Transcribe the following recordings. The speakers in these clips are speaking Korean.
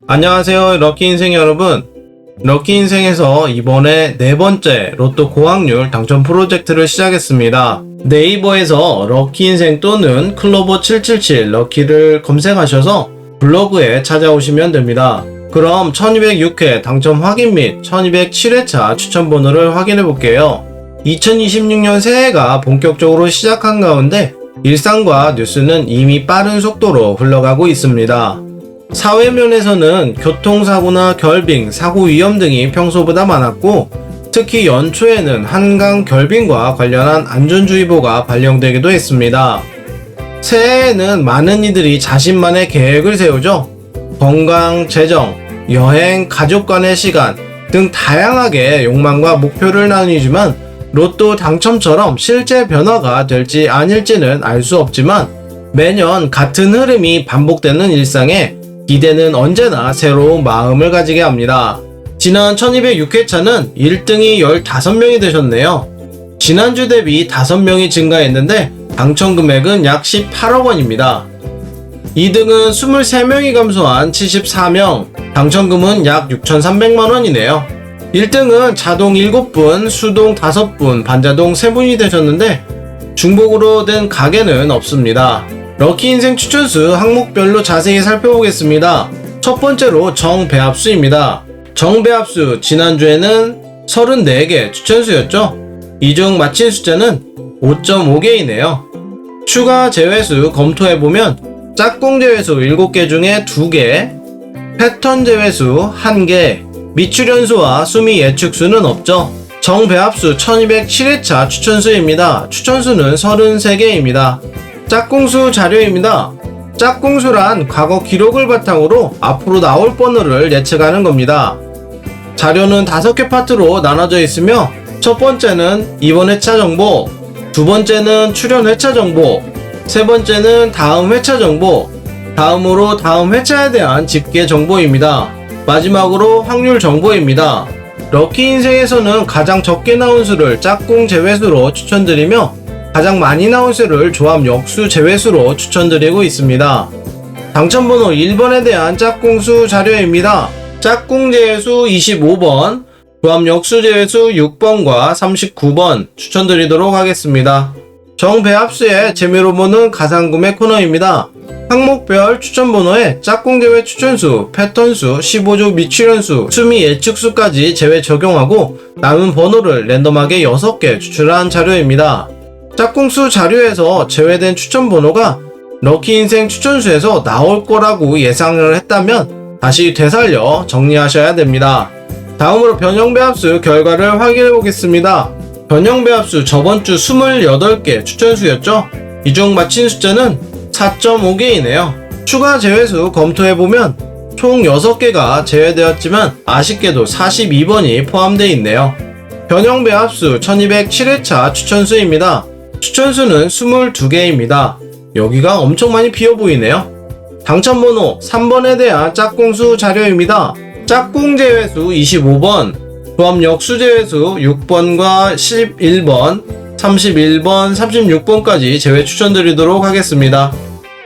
안녕하세요, 럭키인생 여러분. 럭키인생에서 이번에 네 번째 로또 고확률 당첨 프로젝트를 시작했습니다. 네이버에서 럭키인생 또는 클로버777 럭키를 검색하셔서 블로그에 찾아오시면 됩니다. 그럼 1206회 당첨 확인 및 1207회차 추천 번호를 확인해 볼게요. 2026년 새해가 본격적으로 시작한 가운데 일상과 뉴스는 이미 빠른 속도로 흘러가고 있습니다. 사회면에서는 교통사고나 결빙, 사고 위험 등이 평소보다 많았고, 특히 연초에는 한강 결빙과 관련한 안전주의보가 발령되기도 했습니다. 새해에는 많은 이들이 자신만의 계획을 세우죠. 건강, 재정, 여행, 가족 간의 시간 등 다양하게 욕망과 목표를 나누지만 로또 당첨처럼 실제 변화가 될지 아닐지는 알 수 없지만 매년 같은 흐름이 반복되는 일상에 기대는 언제나 새로운 마음을 가지게 합니다. 지난 1206회차는 1등이 15명이 되셨네요. 지난주 대비 5명이 증가했는데 당첨 금액은 약 18억 원입니다. 2등은 23명이 감소한 74명, 당첨금은 약 6,300만 원이네요. 1등은 자동 7분, 수동 5분, 반자동 3분이 되셨는데 중복으로 된 가게는 없습니다. 럭키인생 추천수 항목별로 자세히 살펴보겠습니다. 첫 번째로 정배합수입니다. 정배합수 지난주에는 34개 추천수였죠. 이 중 맞힌 숫자는 5.5개이네요. 추가 제외수 검토해보면 짝꿍 제외수 7개 중에 2개, 패턴 제외수 1개, 미출연수와 수미 예측수는 없죠. 정배합수 1207회차 추천수입니다. 추천수는 33개입니다. 짝꿍수 자료입니다. 짝꿍수란 과거 기록을 바탕으로 앞으로 나올 번호를 예측하는 겁니다. 자료는 5개 파트로 나눠져 있으며 첫 번째는 이번 회차 정보, 두 번째는 출연 회차 정보, 세 번째는 다음 회차 정보, 다음으로 다음 회차에 대한 집계 정보입니다. 마지막으로 확률 정보입니다. 럭키인생에서는 가장 적게 나온 수를 짝꿍 제외수로 추천드리며 가장 많이 나온 수를 조합 역수 제외수로 추천드리고 있습니다. 당첨번호 1번에 대한 짝꿍수 자료입니다. 짝꿍 제외수 25번, 조합 역수 제외수 6번과 39번 추천드리도록 하겠습니다. 정배합수의 재미로 보는 가상금액 코너입니다. 항목별 추천번호에 짝꿍 제외 추천수, 패턴수, 15조 미출연수, 수미 예측수까지 제외 적용하고 남은 번호를 랜덤하게 6개 추출한 자료입니다. 짝꿍수 자료에서 제외된 추천번호가 럭키인생 추천수에서 나올 거라고 예상을 했다면 다시 되살려 정리하셔야 됩니다. 다음으로 변형배합수 결과를 확인해 보겠습니다. 변형배합수 저번주 28개 추천수였죠. 이 중 맞힌 숫자는 4.5개이네요. 추가 제외수 검토해보면 총 6개가 제외되었지만 아쉽게도 42번이 포함되어 있네요. 변형배합수 1207회차 추천수입니다. 추천수는 22개입니다. 여기가 엄청 많이 비어 보이네요. 당첨번호 3번에 대한 짝꿍수 자료입니다. 짝꿍 제외수 25번, 조합 역수 제외수 6번과 11번, 31번, 36번까지 제외 추천드리도록 하겠습니다.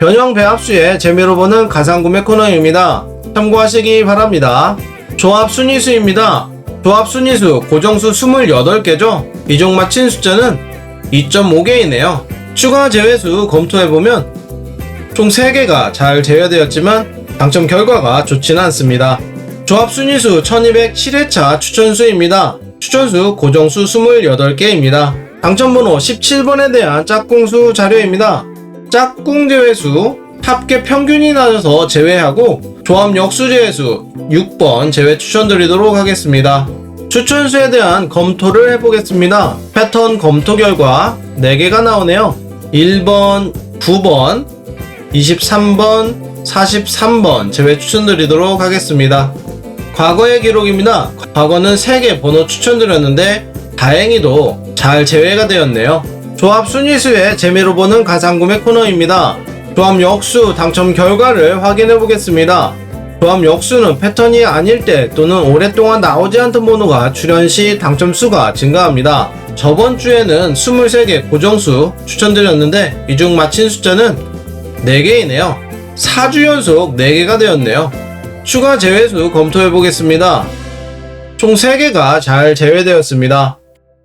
변형 배합수의 재미로 보는 가상구매 코너입니다. 참고하시기 바랍니다. 조합 순위수입니다. 조합 순위수 고정수 28개죠. 이 중 맞힌 숫자는 2.5개이네요. 추가 제외수 검토해보면 총 3개가 잘 제외되었지만 당첨 결과가 좋지는 않습니다. 조합 순위수 1207회차 추천수입니다. 추천수 고정수 28개입니다. 당첨번호 17번에 대한 짝꿍수 자료입니다. 짝꿍 제외수 합계 평균이 낮아서 제외하고 조합 역수 제외수 6번 제외 추천드리도록 하겠습니다. 추천수에 대한 검토를 해보겠습니다. 패턴 검토 결과 4개가 나오네요. 1번, 9번, 23번, 43번 제외 추천드리도록 하겠습니다. 과거의 기록입니다. 과거는 3개 번호 추천드렸는데 다행히도 잘 제외가 되었네요. 조합 순위수의 재미로 보는 가상구매 코너입니다. 조합 역수 당첨 결과를 확인해 보겠습니다. 조합 역수는 패턴이 아닐 때 또는 오랫동안 나오지 않던 번호가 출현 시 당첨수가 증가합니다. 저번 주에는 23개 고정수 추천드렸는데 이 중 맞힌 숫자는 4개이네요. 4주 연속 4개가 되었네요. 추가 제외수 검토해 보겠습니다. 총 3개가 잘 제외되었습니다.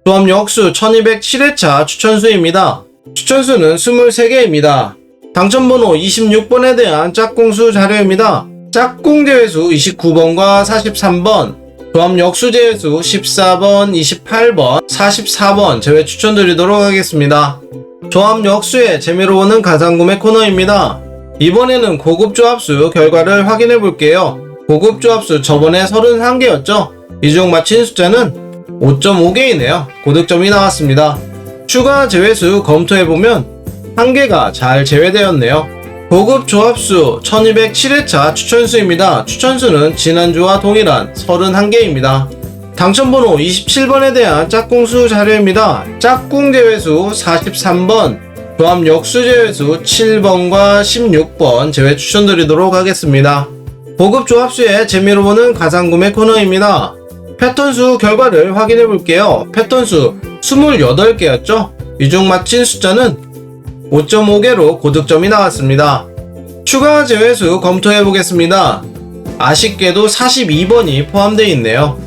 조합 역수 1207회차 추천수입니다. 추천수는 23개입니다. 당첨번호 26번에 대한 짝꿍수 자료입니다. 짝꿍 제외수 29번과 43번, 조합 역수 제외수 14번, 28번, 44번 제외 추천드리도록 하겠습니다. 조합 역수의 재미로 보는 가상구매 코너입니다. 이번에는 고급 조합수 결과를 확인해 볼게요. 고급 조합수 저번에 31개였죠? 이 중 맞힌 숫자는 5.5개이네요. 고득점이 나왔습니다. 추가 제외수 검토해보면 1개가 잘 제외되었네요. 고급 조합수 1207회차 추천수입니다. 추천수는 지난주와 동일한 31개입니다. 당첨번호 27번에 대한 짝꿍수 자료입니다. 짝꿍 제외수 43번, 조합 역수 제외수 7번과 16번 제외 추천드리도록 하겠습니다. 고급 조합수의 재미로 보는 가상구매 코너입니다. 패턴수 결과를 확인해 볼게요. 패턴수 28개였죠? 이 중 맞힌 숫자는 5.5개로 고득점이 나왔습니다. 추가 제외수 검토해 보겠습니다. 아쉽게도 42번이 포함되어 있네요.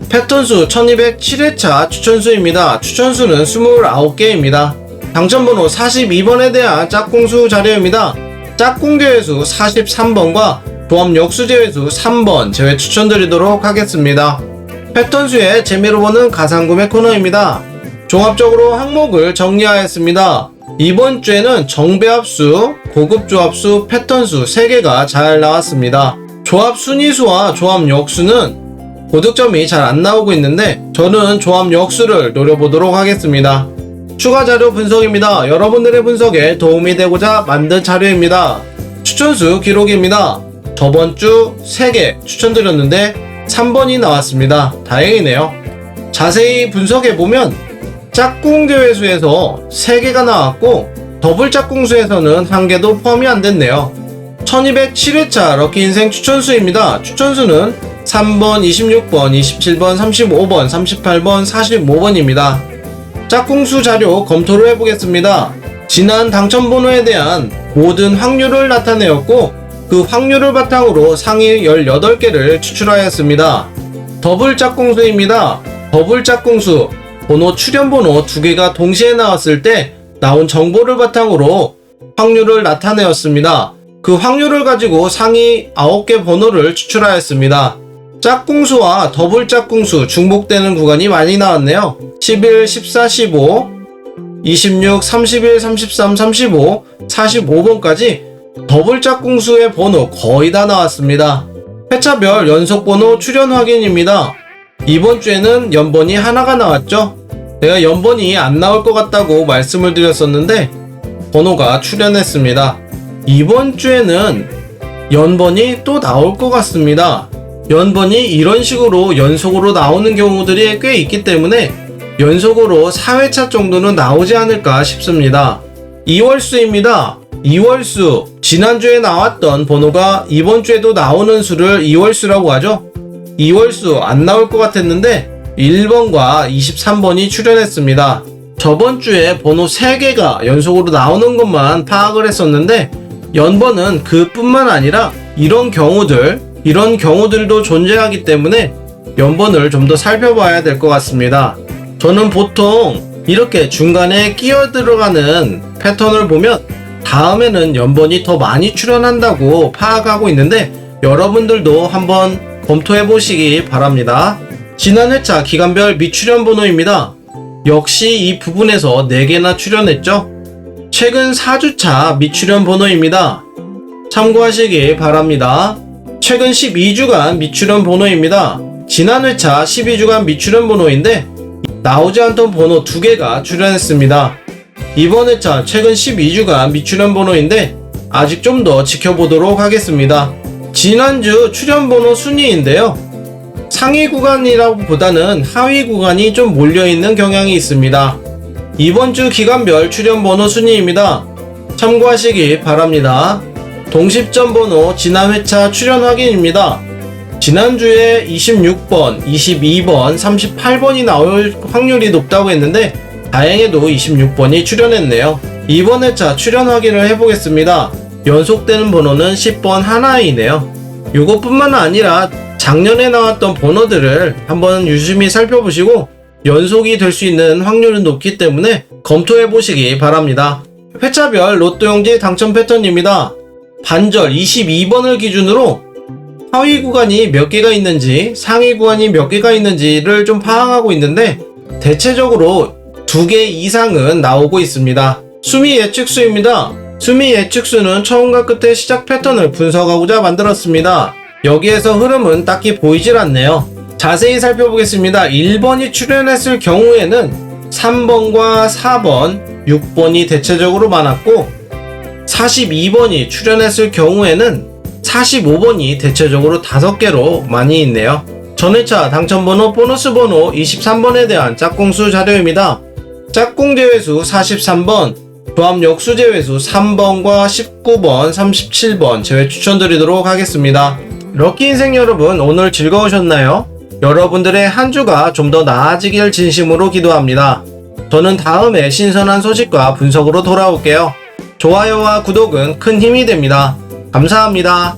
패턴수 1207회차 추천수입니다. 추천수는 29개입니다. 당첨번호 42번에 대한 짝꿍수 자료입니다. 짝꿍 제외수 43번과 조합 역수 제외수 3번 제외 추천드리도록 하겠습니다. 패턴수의 재미로 보는 가상구매 코너입니다. 종합적으로 항목을 정리하였습니다. 이번 주에는 정배합수, 고급 조합수, 패턴수 3개가 잘 나왔습니다. 조합 순위수와 조합 역수는 고득점이 잘 안 나오고 있는데 저는 조합 역수를 노려보도록 하겠습니다. 추가 자료 분석입니다. 여러분들의 분석에 도움이 되고자 만든 자료입니다. 추천수 기록입니다. 저번 주 3개 추천드렸는데 3번이 나왔습니다. 다행이네요. 자세히 분석해보면 짝꿍 제외수에서 3개가 나왔고 더블 짝꿍수에서는 1개도 포함이 안 됐네요. 1207회차 럭키인생 추천수입니다. 추천수는 3번, 26번, 27번, 35번, 38번, 45번입니다. 짝꿍수 자료 검토를 해보겠습니다. 지난 당첨번호에 대한 모든 확률을 나타내었고 그 확률을 바탕으로 상위 18개를 추출하였습니다. 더블 짝꿍수입니다. 더블 짝꿍수 번호 출연번호 2개가 동시에 나왔을 때 나온 정보를 바탕으로 확률을 나타내었습니다. 그 확률을 가지고 상위 9개 번호를 추출하였습니다. 짝꿍수와 더블 짝꿍수 중복되는 구간이 많이 나왔네요. 11, 14, 15, 26, 31, 33, 35, 45번까지 더블 짝꿍수의 번호 거의 다 나왔습니다. 회차별 연속번호 출연 확인입니다. 이번 주에는 연번이 하나가 나왔죠. 제가 연번이 안 나올 것 같다고 말씀을 드렸었는데 번호가 출연했습니다. 이번 주에는 연번이 또 나올 것 같습니다. 연번이 이런 식으로 연속으로 나오는 경우들이 꽤 있기 때문에 연속으로 4회차 정도는 나오지 않을까 싶습니다. 2월수입니다. 2월수, 지난주에 나왔던 번호가 이번 주에도 나오는 수를 2월수라고 하죠. 2월수 안 나올 것 같았는데 1번과 23번이 출연했습니다. 저번 주에 번호 3개가 연속으로 나오는 것만 파악을 했었는데 연번은 그뿐만 아니라 이런 경우들도 존재하기 때문에 연번을 좀 더 살펴봐야 될 것 같습니다. 저는 보통 이렇게 중간에 끼어 들어가는 패턴을 보면 다음에는 연번이 더 많이 출연한다고 파악하고 있는데 여러분들도 한번 검토해 보시기 바랍니다. 지난 회차 기간별 미출연 번호입니다. 역시 이 부분에서 4개나 출연했죠. 최근 4주차 미출연 번호입니다. 참고하시기 바랍니다. 최근 12주간 미출연 번호입니다. 지난 회차 12주간 미출연 번호인데 나오지 않던 번호 2개가 출연했습니다. 이번 회차 최근 12주간 미출연 번호인데 아직 좀 더 지켜보도록 하겠습니다. 지난주 출연 번호 순위인데요. 상위 구간이라고 보다는 하위 구간이 좀 몰려있는 경향이 있습니다. 이번 주 기간별 출연 번호 순위입니다. 참고하시기 바랍니다. 동십점 번호 지난 회차 출연 확인입니다. 지난주에 26번, 22번, 38번이 나올 확률이 높다고 했는데 다행히도 26번이 출연했네요. 이번 회차 출연 확인을 해보겠습니다. 연속되는 번호는 10번 하나이네요. 이것뿐만 아니라 작년에 나왔던 번호들을 한번 유심히 살펴보시고 연속이 될 수 있는 확률은 높기 때문에 검토해 보시기 바랍니다. 회차별 로또용지 당첨 패턴입니다. 반절 22번을 기준으로 하위 구간이 몇 개가 있는지 상위 구간이 몇 개가 있는지를 좀 파악하고 있는데 대체적으로 2개 이상은 나오고 있습니다. 수미 예측수입니다. 수미 예측수는 처음과 끝의 시작 패턴을 분석하고자 만들었습니다. 여기에서 흐름은 딱히 보이질 않네요. 자세히 살펴보겠습니다. 1번이 출연했을 경우에는 3번과 4번, 6번이 대체적으로 많았고 42번이 출연했을 경우에는 45번이 대체적으로 5개로 많이 있네요. 전회차 당첨번호 보너스 번호 23번에 대한 짝꿍수 자료입니다. 짝꿍 제외수 43번, 조합 역수 제외수 3번과 19번, 37번 제외 추천드리도록 하겠습니다. 럭키 인생 여러분, 오늘 즐거우셨나요? 여러분들의 한 주가 좀 더 나아지길 진심으로 기도합니다. 저는 다음에 신선한 소식과 분석으로 돌아올게요. 좋아요와 구독은 큰 힘이 됩니다. 감사합니다.